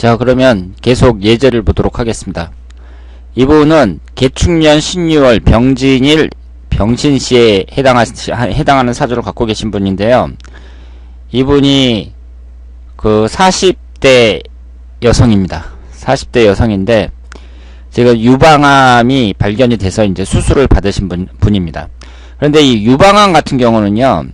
자, 그러면 계속 예제를 보도록 하겠습니다. 이분은 개축년 신유월 병진일 병신시에 해당하는 사주를 갖고 계신 분인데요. 이분이 그 40대 여성입니다. 40대 여성인데 지금 유방암이 발견이 돼서 이제 수술을 받으신 분입니다. 그런데 이 유방암 같은 경우는요,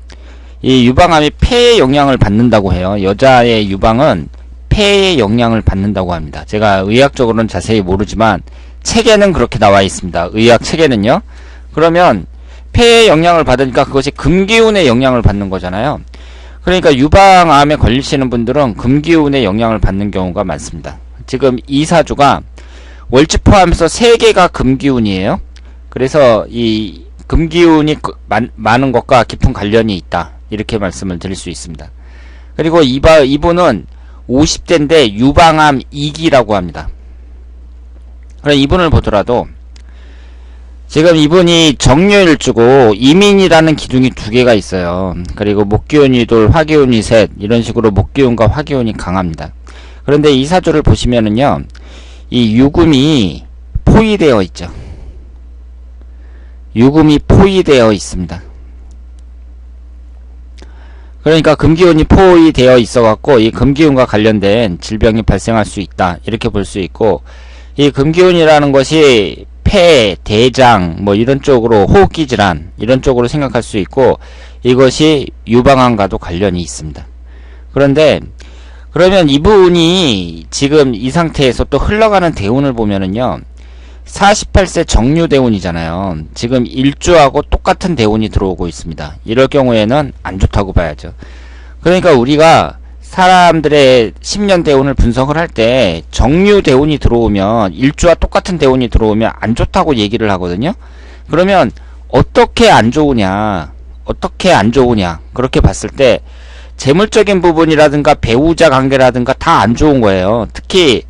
이 유방암이 폐에 영향을 받는다고 해요. 여자의 유방은 폐에 영향을 받는다고 합니다. 제가 의학적으로는 자세히 모르지만 책에는 그렇게 나와 있습니다. 의학 책에는요. 그러면 폐에 영향을 받으니까 그것이 금기운에 영향을 받는 거잖아요. 그러니까 유방암에 걸리시는 분들은 금기운에 영향을 받는 경우가 많습니다. 지금 이 사주가 월지 포함해서 3개가 금기운이에요. 그래서 이 금기운이 많은 것과 깊은 관련이 있다, 이렇게 말씀을 드릴 수 있습니다. 그리고 이분은 50대인데 유방암 2기라고 합니다. 그럼 이분을 보더라도 지금 이분이 정묘일주고 이민이라는 기둥이 2개가 있어요. 그리고 목기운이 둘, 화기운이 셋, 이런 식으로 목기운과 화기운이 강합니다. 그런데 이 사주를 보시면은요, 이 유금이 포위되어 있죠. 유금이 포위되어 있습니다. 그러니까 금기운이 포위되어 있어 갖고 이 금기운과 관련된 질병이 발생할 수 있다, 이렇게 볼 수 있고, 이 금기운이라는 것이 폐, 대장 뭐 이런 쪽으로, 호흡기 질환 이런 쪽으로 생각할 수 있고, 이것이 유방암과도 관련이 있습니다. 그런데 그러면 이분이 지금 이 상태에서 또 흘러가는 대운을 보면은요, 48세 정유 대운이잖아요. 지금 일주하고 똑같은 대운이 들어오고 있습니다. 이럴 경우에는 안 좋다고 봐야죠. 그러니까 우리가 사람들의 10년 대운을 분석을 할 때 정유 대운이 들어오면, 일주와 똑같은 대운이 들어오면 안 좋다고 얘기를 하거든요. 그러면 어떻게 안 좋으냐, 그렇게 봤을 때 재물적인 부분이라든가 배우자 관계라든가 다 안 좋은 거예요. 특히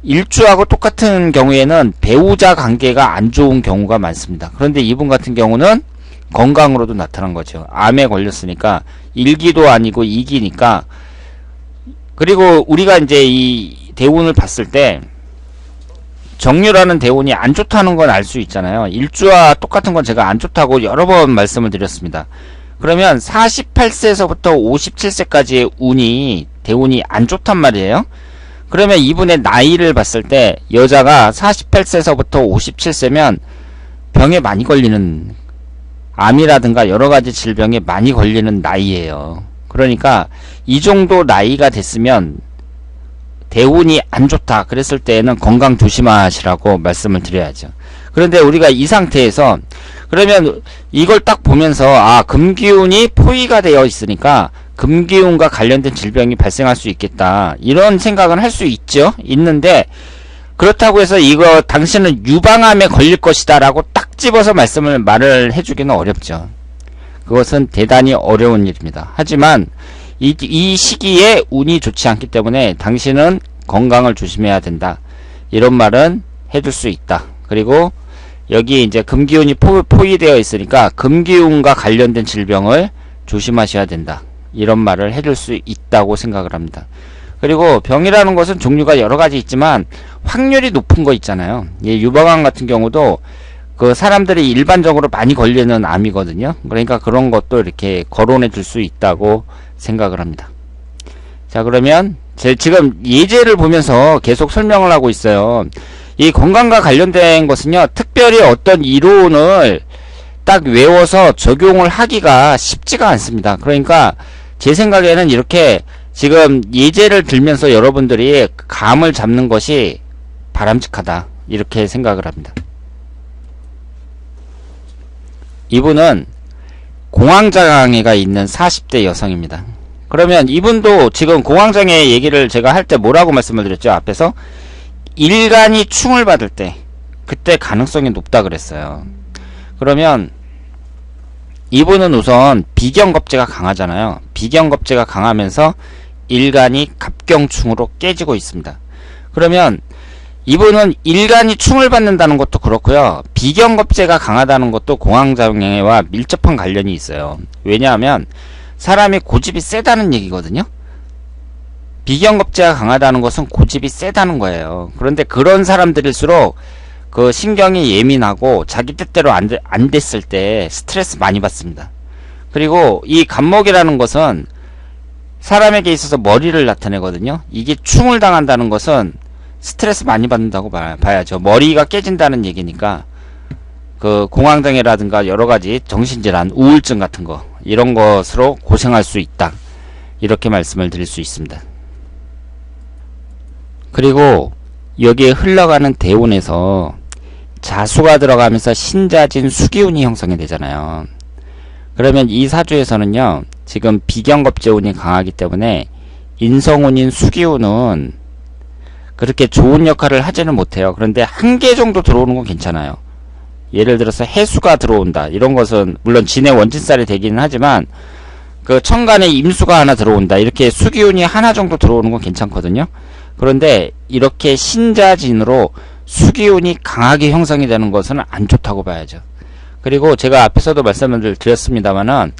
일주하고 똑같은 경우에는 배우자 관계가 안 좋은 경우가 많습니다. 그런데 이분 같은 경우는 건강으로도 나타난 거죠. 암에 걸렸으니까 1기도 아니고 2기니까. 그리고 우리가 이제 이 대운을 봤을 때 정유라는 대운이 안 좋다는 건 알 수 있잖아요. 일주와 똑같은 건 제가 안 좋다고 여러 번 말씀을 드렸습니다. 그러면 48세에서부터 57세까지의 대운이 안 좋단 말이에요. 그러면 이분의 나이를 봤을 때 여자가 48세에서부터 57세면 병에 많이 걸리는, 암이라든가 여러가지 질병에 많이 걸리는 나이예요. 그러니까 이 정도 나이가 됐으면 대운이 안 좋다 그랬을 때에는 건강 조심하시라고 말씀을 드려야죠. 그런데 우리가 이 상태에서 그러면 이걸 딱 보면서 금기운이 포위가 되어 있으니까 금기운과 관련된 질병이 발생할 수 있겠다, 이런 생각은 할 수 있죠. 있는데 그렇다고 해서 이거 당신은 유방암에 걸릴 것이다 라고 딱 집어서 말을 해주기는 어렵죠. 그것은 대단히 어려운 일입니다. 하지만 이 시기에 운이 좋지 않기 때문에 당신은 건강을 조심해야 된다, 이런 말은 해줄 수 있다. 그리고 여기 이제 금기운이 포위되어 있으니까 금기운과 관련된 질병을 조심하셔야 된다, 이런 말을 해줄 수 있다고 생각을 합니다. 그리고 병이라는 것은 종류가 여러가지 있지만 확률이 높은 거 있잖아요. 유방암 같은 경우도 그 사람들이 일반적으로 많이 걸리는 암이거든요. 그러니까 그런 것도 이렇게 거론해 줄 수 있다고 생각을 합니다. 자, 그러면 지금 예제를 보면서 계속 설명을 하고 있어요. 이 건강과 관련된 것은요, 특별히 어떤 이론을 딱 외워서 적용을 하기가 쉽지가 않습니다. 그러니까 제 생각에는 이렇게 지금 예제를 들면서 여러분들이 감을 잡는 것이 바람직하다, 이렇게 생각을 합니다. 이분은 공황장애가 있는 40대 여성입니다. 그러면 이분도 지금 공황장애 얘기를 제가 할 때 뭐라고 말씀을 드렸죠? 앞에서 일간이 충을 받을 때, 그때 가능성이 높다 그랬어요. 그러면 이분은 우선 비경겁제가 강하잖아요. 비경겁제가 강하면서 일간이 갑경충으로 깨지고 있습니다. 그러면 이분은 일간이 충을 받는다는 것도 그렇고요, 비경겁제가 강하다는 것도 공황장애와 밀접한 관련이 있어요. 왜냐하면 사람이 고집이 세다는 얘기거든요. 비경겁제가 강하다는 것은 고집이 세다는 거예요. 그런데 그런 사람들일수록 그 신경이 예민하고 자기 뜻대로 안 됐을 때 스트레스 많이 받습니다. 그리고 이 간목이라는 것은 사람에게 있어서 머리를 나타내거든요. 이게 충을 당한다는 것은 스트레스 많이 받는다고 봐야죠. 머리가 깨진다는 얘기니까 그 공황장애라든가 여러가지 정신질환, 우울증 같은 거 이런 것으로 고생할 수 있다. 이렇게 말씀을 드릴 수 있습니다. 그리고 여기에 흘러가는 대운에서 자수가 들어가면서 신자진 수기운이 형성이 되잖아요. 그러면 이 사주에서는요, 지금 비경겁제운이 강하기 때문에 인성운인 수기운은 그렇게 좋은 역할을 하지는 못해요. 그런데 한 개 정도 들어오는 건 괜찮아요. 예를 들어서 해수가 들어온다. 이런 것은 물론 진의 원진살이 되기는 하지만 그 천간에 임수가 하나 들어온다. 이렇게 수기운이 하나 정도 들어오는 건 괜찮거든요. 그런데 이렇게 신자진으로 수기운이 강하게 형성이 되는 것은 안 좋다고 봐야죠. 그리고 제가 앞에서도 말씀을 드렸습니다만은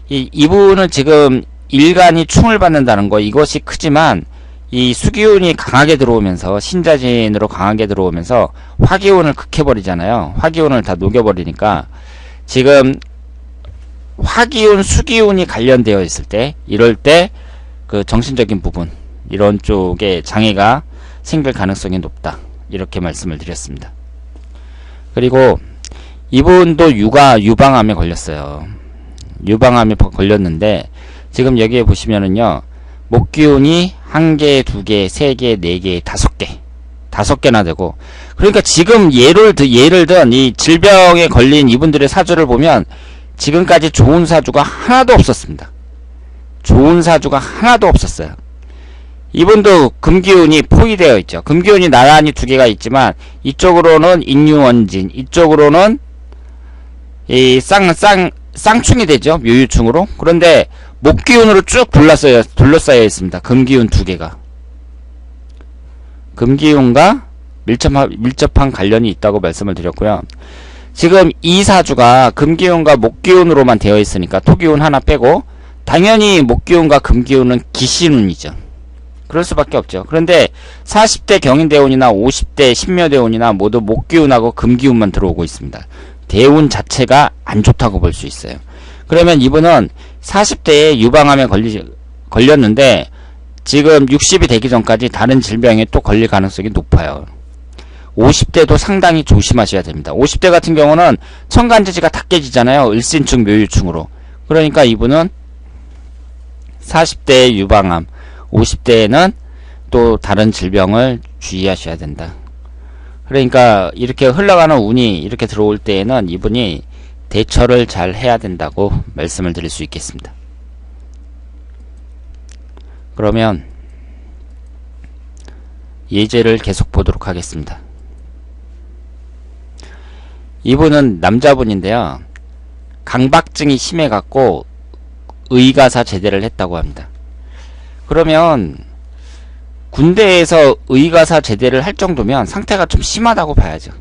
이분은 지금 일간이 충을 받는다는 거 이것이 크지만 이 수기운이 강하게 들어오면서 신자진으로 강하게 들어오면서 화기운을 극해버리잖아요. 화기운을 다 녹여버리니까 지금 화기운, 수기운이 관련되어 있을 때 이럴 때 그 정신적인 부분 이런 쪽에 장애가 생길 가능성이 높다. 이렇게 말씀을 드렸습니다. 그리고 이분도 유방암에 걸렸어요. 유방암에 걸렸는데 지금 여기에 보시면은요. 목기운이 1개, 2개, 3개, 4개, 5개. 5개나 되고. 그러니까 지금 예를 든 이 질병에 걸린 이분들의 사주를 보면 지금까지 좋은 사주가 하나도 없었습니다. 좋은 사주가 하나도 없었어요. 이분도 금기운이 포위되어 있죠. 금기운이 나란히 2개가 있지만 이쪽으로는 인유원진, 이쪽으로는 이 쌍충이 되죠. 묘유충으로. 그런데 목기운으로 쭉 둘러싸여 있습니다. 금기운 2개가. 금기운과 밀접한 관련이 있다고 말씀을 드렸고요. 지금 이 사주가 금기운과 목기운으로만 되어 있으니까 토기운 하나 빼고 당연히 목기운과 금기운은 기신운이죠. 그럴 수밖에 없죠. 그런데 40대 경인대운이나 50대 신묘대운이나 모두 목기운하고 금기운만 들어오고 있습니다. 대운 자체가 안 좋다고 볼 수 있어요. 그러면 이분은 40대에 유방암에 걸렸는데 지금 60이 되기 전까지 다른 질병에 또 걸릴 가능성이 높아요. 50대도 상당히 조심하셔야 됩니다. 50대 같은 경우는 천간지지가 다 깨지잖아요. 을신충, 묘유충으로. 그러니까 이분은 40대에 유방암, 50대에는 또 다른 질병을 주의하셔야 된다. 그러니까 이렇게 흘러가는 운이 이렇게 들어올 때에는 이분이 대처를 잘 해야 된다고 말씀을 드릴 수 있겠습니다. 그러면 예제를 계속 보도록 하겠습니다. 이분은 남자분인데요. 강박증이 심해갖고 의가사 제대를 했다고 합니다. 그러면 군대에서 의가사 제대를 할 정도면 상태가 좀 심하다고 봐야죠.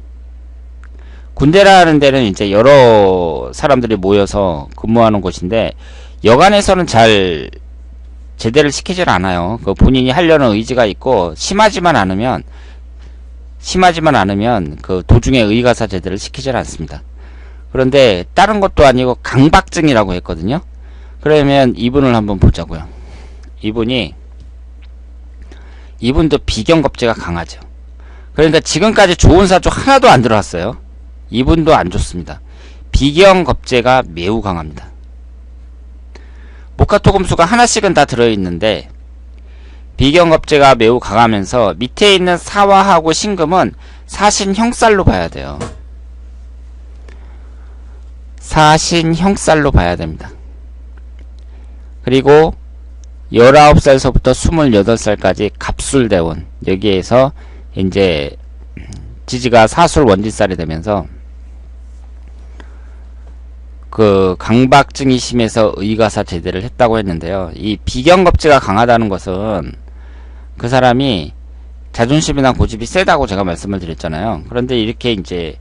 군대라는 데는 이제 여러 사람들이 모여서 근무하는 곳인데 여간에서는 잘 제대를 시키질 않아요. 그 본인이 하려는 의지가 있고 심하지만 않으면 그 도중에 의가사 제대를 시키질 않습니다. 그런데 다른 것도 아니고 강박증이라고 했거든요. 그러면 이분을 한번 보자고요. 이분도 비경겁제가 강하죠. 그러니까 지금까지 좋은 사주 하나도 안 들어왔어요. 이분도 안 좋습니다. 비경겁제가 매우 강합니다. 목화토금수가 하나씩은 다 들어있는데 비경겁제가 매우 강하면서 밑에 있는 사화하고 신금은 사신형살로 봐야 돼요. 사신형살로 봐야 됩니다. 그리고 19살서부터 28살까지 갑술대원, 여기에서 이제 지지가 사술 원진살이 되면서 그 강박증이 심해서 의가사 제대를 했다고 했는데요. 이 비경겁제가 강하다는 것은 그 사람이 자존심이나 고집이 세다고 제가 말씀을 드렸잖아요. 그런데 이렇게 이제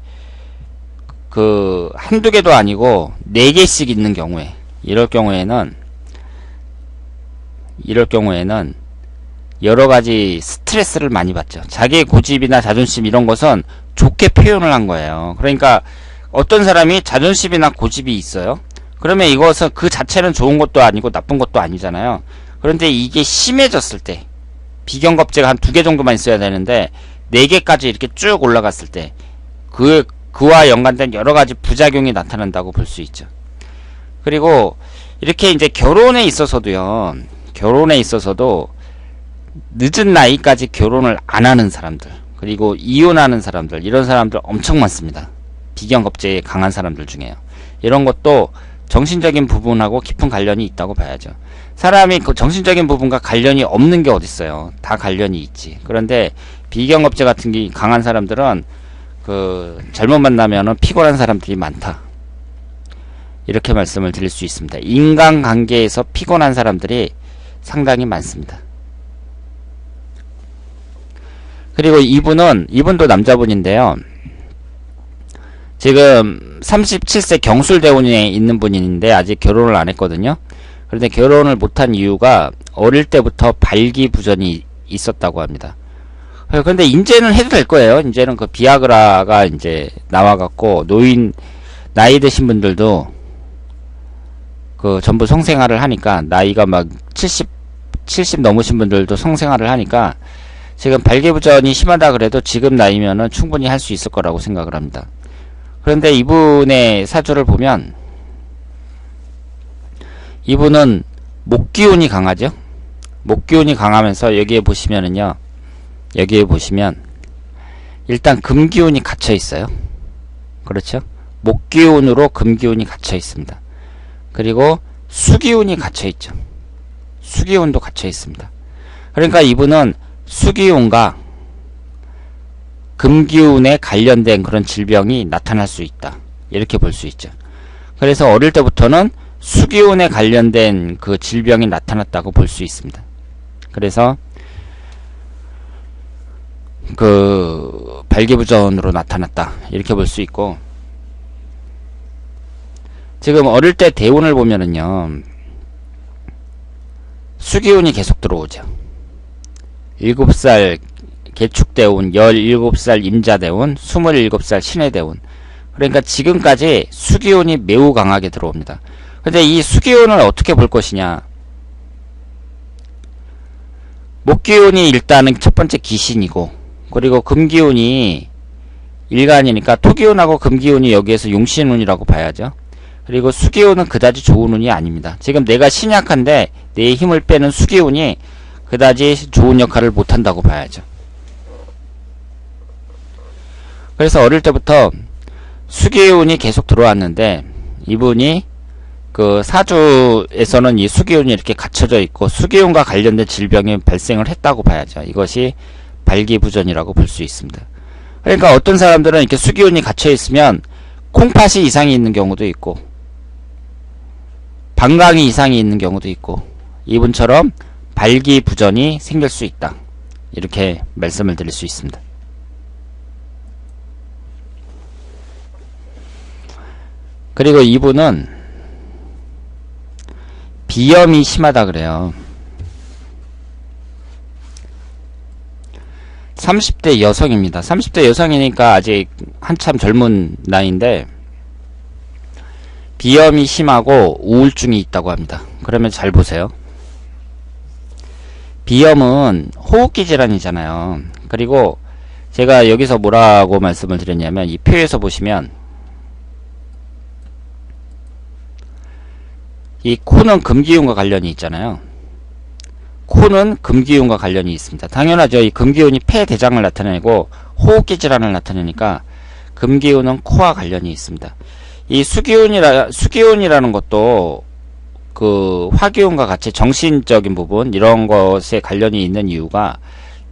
그 한두 개도 아니고 4개씩 있는 경우에 이럴 경우에는 여러 가지 스트레스를 많이 받죠. 자기의 고집이나 자존심 이런 것은 좋게 표현을 한 거예요. 그러니까 어떤 사람이 자존심이나 고집이 있어요. 그러면 이것은 그 자체는 좋은 것도 아니고 나쁜 것도 아니잖아요. 그런데 이게 심해졌을 때, 비경겁제가 한 2개 정도만 있어야 되는데 4개까지 이렇게 쭉 올라갔을 때 그와 연관된 여러 가지 부작용이 나타난다고 볼 수 있죠. 그리고 이렇게 이제 결혼에 있어서도 늦은 나이까지 결혼을 안 하는 사람들, 그리고 이혼하는 사람들, 이런 사람들 엄청 많습니다. 비경겁제에 강한 사람들 중에요. 이런 것도 정신적인 부분하고 깊은 관련이 있다고 봐야죠. 사람이 그 정신적인 부분과 관련이 없는 게 어딨어요. 다 관련이 있지. 그런데 비경겁제 같은 게 강한 사람들은 잘못 만나면은 피곤한 사람들이 많다. 이렇게 말씀을 드릴 수 있습니다. 인간관계에서 피곤한 사람들이 상당히 많습니다. 그리고 이분도 남자분인데요. 지금 37세 경술대원에 있는 분인데 아직 결혼을 안 했거든요. 그런데 결혼을 못한 이유가 어릴 때부터 발기부전이 있었다고 합니다. 그런데 이제는 해도 될 거예요. 이제는 그 비아그라가 이제 나와갖고 나이 드신 분들도 전부 성생활을 하니까, 나이가 막 70 넘으신 분들도 성생활을 하니까 지금 발기부전이 심하다 그래도 지금 나이면은 충분히 할 수 있을 거라고 생각을 합니다. 그런데 이분의 사주를 보면 이분은 목기운이 강하죠. 목기운이 강하면서 여기에 보시면 일단 금기운이 갇혀 있어요. 그렇죠? 목기운으로 금기운이 갇혀 있습니다. 그리고 수기운이 갇혀 있죠. 수기운도 갇혀 있습니다. 그러니까 이분은 수기운과 금기운에 관련된 그런 질병이 나타날 수 있다. 이렇게 볼 수 있죠. 그래서 어릴 때부터는 수기운에 관련된 그 질병이 나타났다고 볼 수 있습니다. 그래서 발기부전으로 나타났다. 이렇게 볼 수 있고, 지금 어릴 때 대운을 보면은요, 수기운이 계속 들어오죠. 7살 개축대운, 17살 임자대운, 27살 신해대운. 그러니까 지금까지 수기운이 매우 강하게 들어옵니다. 근데 이 수기운을 어떻게 볼 것이냐. 목기운이 일단은 첫 번째 기신이고, 그리고 금기운이 일간이니까 토기운하고 금기운이 여기에서 용신운이라고 봐야죠. 그리고 수기운은 그다지 좋은 운이 아닙니다. 지금 내가 신약한데 내 힘을 빼는 수기운이 그다지 좋은 역할을 못한다고 봐야죠. 그래서 어릴 때부터 수기운이 계속 들어왔는데, 이분이 사주에서는 이 수기운이 이렇게 갇혀져 있고 수기운과 관련된 질병이 발생을 했다고 봐야죠. 이것이 발기부전이라고 볼 수 있습니다. 그러니까 어떤 사람들은 이렇게 수기운이 갇혀 있으면 콩팥이 이상이 있는 경우도 있고, 방광이 이상이 있는 경우도 있고, 이분처럼 발기부전이 생길 수 있다. 이렇게 말씀을 드릴 수 있습니다. 그리고 이분은 비염이 심하다 그래요. 30대 여성입니다. 30대 여성이니까 아직 한참 젊은 나이인데 비염이 심하고 우울증이 있다고 합니다. 그러면 잘 보세요. 비염은 호흡기 질환이잖아요. 그리고 제가 여기서 뭐라고 말씀을 드렸냐면, 이 표에서 보시면 이 코는 금기운과 관련이 있잖아요. 코는 금기운과 관련이 있습니다. 당연하죠. 이 금기운이 폐대장을 나타내고 호흡기 질환을 나타내니까 금기운은 코와 관련이 있습니다. 이 수기운이라는 것도 화기운과 같이 정신적인 부분, 이런 것에 관련이 있는 이유가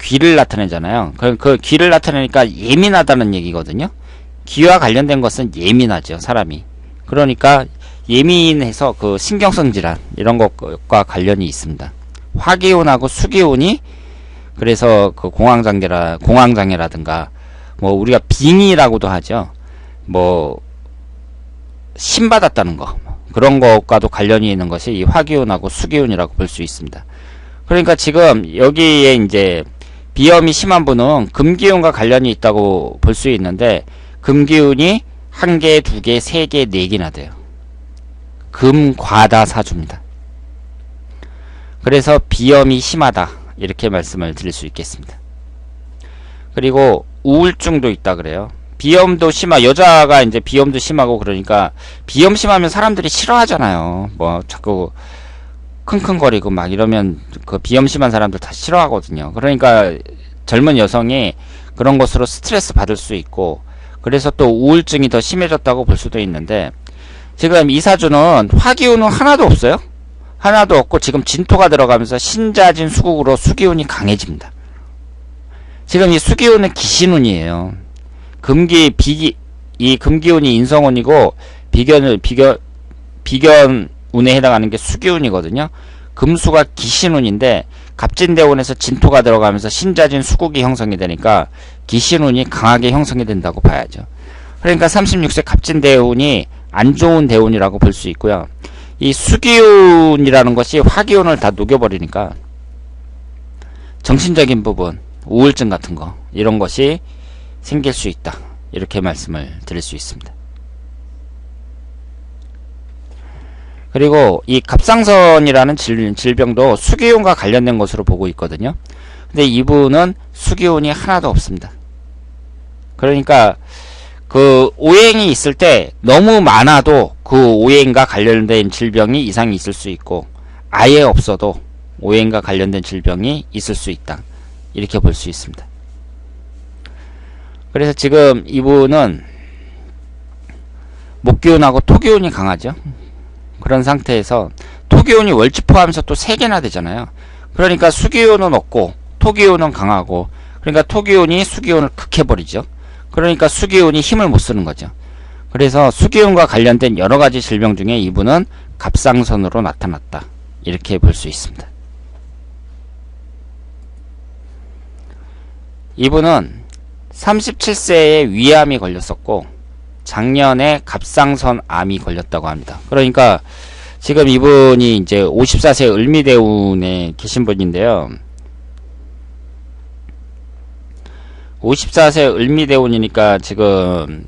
귀를 나타내잖아요. 그 귀를 나타내니까 예민하다는 얘기거든요. 귀와 관련된 것은 예민하죠, 사람이. 그러니까 예민해서 신경성 질환, 이런 것과 관련이 있습니다. 화기운하고 수기운이, 그래서 공황장애라든가, 우리가 빙의라고도 하죠. 신받았다는 거, 그런 것과도 관련이 있는 것이 이 화기운하고 수기운이라고 볼 수 있습니다. 그러니까 지금 여기에 이제 비염이 심한 분은 금기운과 관련이 있다고 볼 수 있는데, 금기운이 1개, 2개, 3개, 4개나 돼요. 금과다사주입니다. 그래서 비염이 심하다, 이렇게 말씀을 드릴 수 있겠습니다. 그리고 우울증도 있다 그래요. 비염도 여자가 이제 비염도 심하고, 그러니까 비염 심하면 사람들이 싫어하잖아요. 뭐 자꾸 킁킁거리고 막 이러면 그 비염 심한 사람들 다 싫어하거든요. 그러니까 젊은 여성이 그런 것으로 스트레스 받을 수 있고, 그래서 또 우울증이 더 심해졌다고 볼 수도 있는데, 지금 이 사주는 화기운은 하나도 없어요. 하나도 없고 지금 진토가 들어가면서 신자진 수국으로 수기운이 강해집니다. 지금 이 수기운은 기신운이에요. 이 금기운이 인성운이고 비견운에 해당하는 게 수기운이거든요. 금수가 기신운인데 갑진대운에서 진토가 들어가면서 신자진 수국이 형성이 되니까 기신운이 강하게 형성이 된다고 봐야죠. 그러니까 36세 갑진대운이 안 좋은 대운이라고 볼 수 있고요. 이 수기운이라는 것이 화기운을 다 녹여버리니까 정신적인 부분, 우울증 같은 거, 이런 것이 생길 수 있다, 이렇게 말씀을 드릴 수 있습니다. 그리고 이 갑상선이라는 질병도 수기운과 관련된 것으로 보고 있거든요. 근데 이분은 수기운이 하나도 없습니다. 그러니까 그 오행이 있을 때 너무 많아도 그 오행과 관련된 질병이 이상이 있을 수 있고, 아예 없어도 오행과 관련된 질병이 있을 수 있다, 이렇게 볼 수 있습니다. 그래서 지금 이분은 목기운하고 토기운이 강하죠. 그런 상태에서 토기운이 월지 포함해서 또 3개나 되잖아요. 그러니까 수기운은 없고 토기운은 강하고, 그러니까 토기운이 수기운을 극해버리죠. 그러니까 수기운이 힘을 못 쓰는 거죠. 그래서 수기운과 관련된 여러가지 질병 중에 이분은 갑상선으로 나타났다, 이렇게 볼 수 있습니다. 이분은 37세에 위암이 걸렸었고 작년에 갑상선 암이 걸렸다고 합니다. 그러니까 지금 이분이 이제 54세 을미대운에 계신 분인데요. 54세 을미대운이니까 지금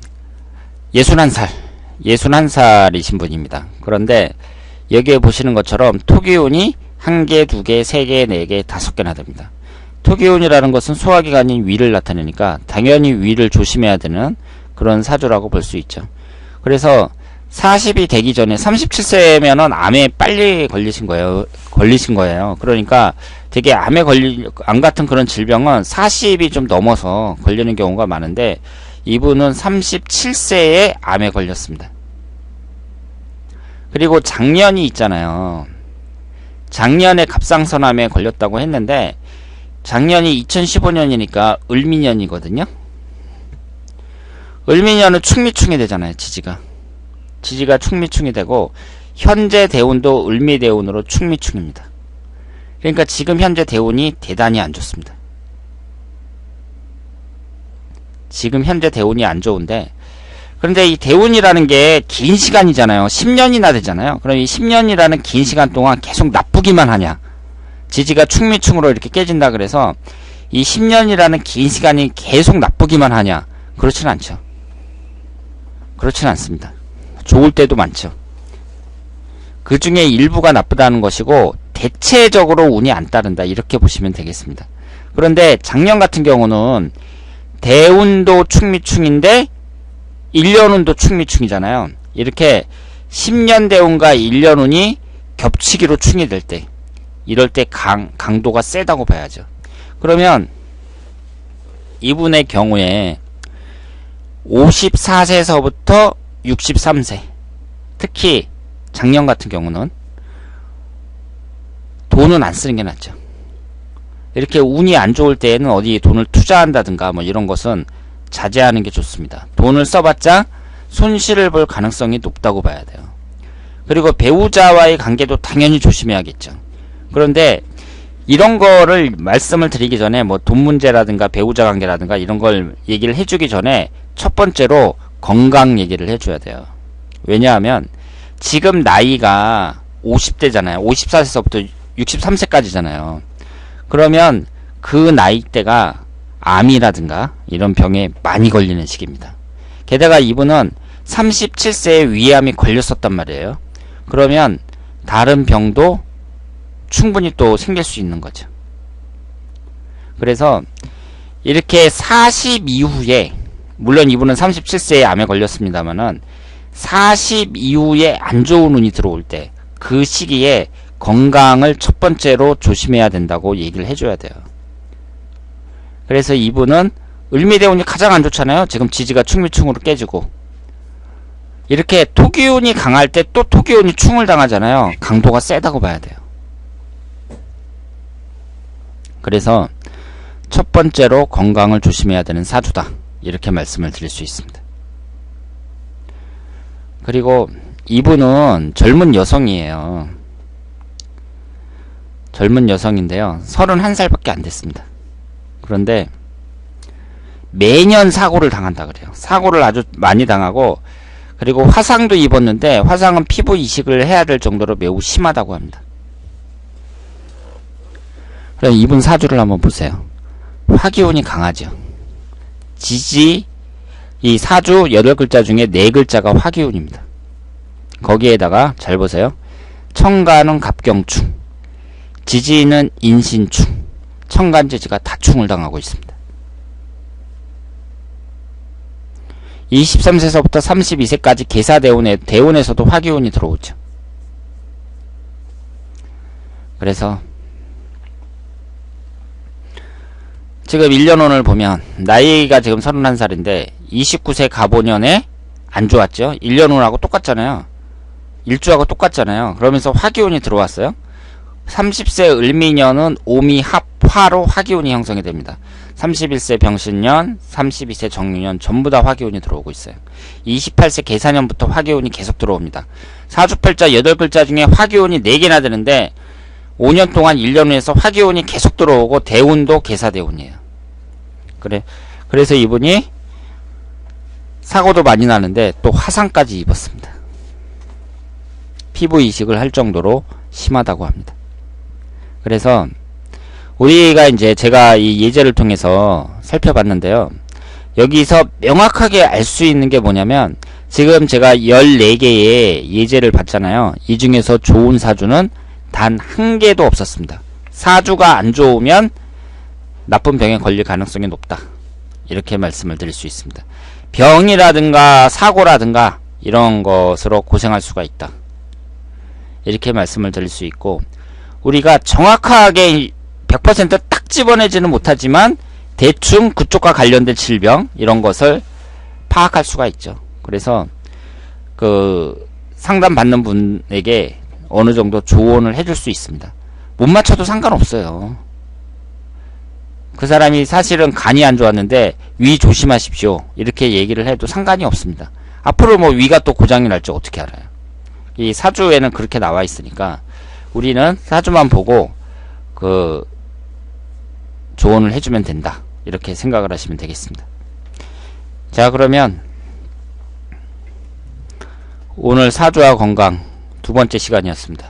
61살이신 분입니다. 그런데 여기에 보시는 것처럼 토기운이 1개, 2개, 3개, 4개, 5개나 됩니다. 토기운이라는 것은 소화기관인 위를 나타내니까 당연히 위를 조심해야 되는 그런 사주라고 볼 수 있죠. 그래서 40이 되기 전에 37세면은 암에 빨리 걸리신 거예요. 그러니까 되게 암 같은 그런 질병은 40이 좀 넘어서 걸리는 경우가 많은데, 이분은 37세에 암에 걸렸습니다. 그리고 작년이 있잖아요. 작년에 갑상선암에 걸렸다고 했는데, 작년이 2015년이니까 을미년이거든요. 을미년은 충미충이 되잖아요. 지지가 충미충이 되고, 현재 대운도 을미대운으로 충미충입니다. 그러니까 지금 현재 대운이 대단히 안 좋습니다. 지금 현재 대운이 안 좋은데, 그런데 이 대운이라는 게 긴 시간이잖아요. 10년이나 되잖아요. 그럼 이 10년이라는 긴 시간 동안 계속 나쁘기만 하냐? 지지가 충미충으로 이렇게 깨진다 그래서 이 10년이라는 긴 시간이 계속 나쁘기만 하냐? 그렇진 않죠. 그렇진 않습니다. 좋을 때도 많죠. 그 중에 일부가 나쁘다는 것이고 대체적으로 운이 안 따른다, 이렇게 보시면 되겠습니다. 그런데 작년 같은 경우는 대운도 충미충인데 1년운도 충미충이잖아요. 이렇게 10년 대운과 1년 운이 겹치기로 충이 될 때, 이럴 때 강도가 세다고 봐야죠. 그러면 이분의 경우에 54세서부터 63세, 특히 작년 같은 경우는 돈은 안 쓰는 게 낫죠. 이렇게 운이 안 좋을 때에는 어디 돈을 투자한다든가 뭐 이런 것은 자제하는 게 좋습니다. 돈을 써봤자 손실을 볼 가능성이 높다고 봐야 돼요. 그리고 배우자와의 관계도 당연히 조심해야겠죠. 그런데 이런 거를 말씀을 드리기 전에 뭐 돈 문제라든가 배우자 관계라든가 이런 걸 얘기를 해주기 전에 첫 번째로 건강 얘기를 해줘야 돼요. 왜냐하면 지금 나이가 50대잖아요. 54세서부터 63세까지잖아요. 그러면 그 나이대가 암이라든가 이런 병에 많이 걸리는 시기입니다. 게다가 이분은 37세에 위암이 걸렸었단 말이에요. 그러면 다른 병도 충분히 또 생길 수 있는 거죠. 그래서 이렇게 40 이후에, 물론 이분은 37세에 암에 걸렸습니다만은 40 이후에 안 좋은 운이 들어올 때 그 시기에 건강을 첫 번째로 조심해야 된다고 얘기를 해줘야 돼요. 그래서 이분은 을미대운이 가장 안 좋잖아요. 지금 지지가 충미충으로 깨지고, 이렇게 토기운이 강할 때 또 토기운이 충을 당하잖아요. 강도가 세다고 봐야 돼요. 그래서 첫 번째로 건강을 조심해야 되는 사주다, 이렇게 말씀을 드릴 수 있습니다. 그리고 이분은 젊은 여성이에요. 젊은 여성인데요, 31살밖에 안 됐습니다. 그런데 매년 사고를 당한다 그래요. 사고를 아주 많이 당하고, 그리고 화상도 입었는데 화상은 피부 이식을 해야 될 정도로 매우 심하다고 합니다. 그럼 이분 사주를 한번 보세요. 화기운이 강하죠. 지지, 이 사주 8글자 중에 4글자가 화기운입니다. 거기에다가 잘 보세요. 청간은 갑경충, 지지는 인신충, 청간지지가 다충을 당하고 있습니다. 23세서부터 32세까지 대운에서도 화기운이 들어오죠. 그래서 지금 1년운을 보면 나이가 지금 31살인데 29세 갑오년에 안 좋았죠. 1년운하고 똑같잖아요. 일주하고 똑같잖아요. 그러면서 화기운이 들어왔어요. 30세 을미년은 오미합화로 화기운이 형성이 됩니다. 31세 병신년, 32세 정유년 전부 다 화기운이 들어오고 있어요. 28세 계사년부터 화기운이 계속 들어옵니다. 사주팔자 8글자 중에 화기운이 4개나 되는데 5년 동안 1년운에서 화기운이 계속 들어오고 대운도 계사대운이에요. 그래서 이분이 사고도 많이 나는데 또 화상까지 입었습니다. 피부 이식을 할 정도로 심하다고 합니다. 그래서 우리가 이제 제가 이 예제를 통해서 살펴봤는데요. 여기서 명확하게 알 수 있는 게 뭐냐면, 지금 제가 14개의 예제를 봤잖아요. 이 중에서 좋은 사주는 단 1개도 없었습니다. 사주가 안 좋으면 나쁜 병에 걸릴 가능성이 높다, 이렇게 말씀을 드릴 수 있습니다. 병이라든가 사고라든가 이런 것으로 고생할 수가 있다, 이렇게 말씀을 드릴 수 있고, 우리가 정확하게 100% 집어내지는 못하지만 대충 그쪽과 관련된 질병 이런 것을 파악할 수가 있죠. 그래서 그 상담 받는 분에게 어느 정도 조언을 해줄 수 있습니다. 못 맞춰도 상관없어요. 그 사람이 사실은 간이 안 좋았는데 위 조심하십시오, 이렇게 얘기를 해도 상관이 없습니다. 앞으로 뭐 위가 또 고장이 날지 어떻게 알아요. 이 사주에는 그렇게 나와 있으니까 우리는 사주만 보고 그 조언을 해주면 된다, 이렇게 생각을 하시면 되겠습니다. 자, 그러면 오늘 사주와 건강 2번째 시간이었습니다.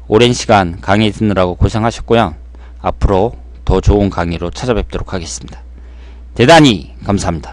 오랜 시간 강의 듣느라고 고생하셨고요. 앞으로 더 좋은 강의로 찾아뵙도록 하겠습니다. 대단히 감사합니다.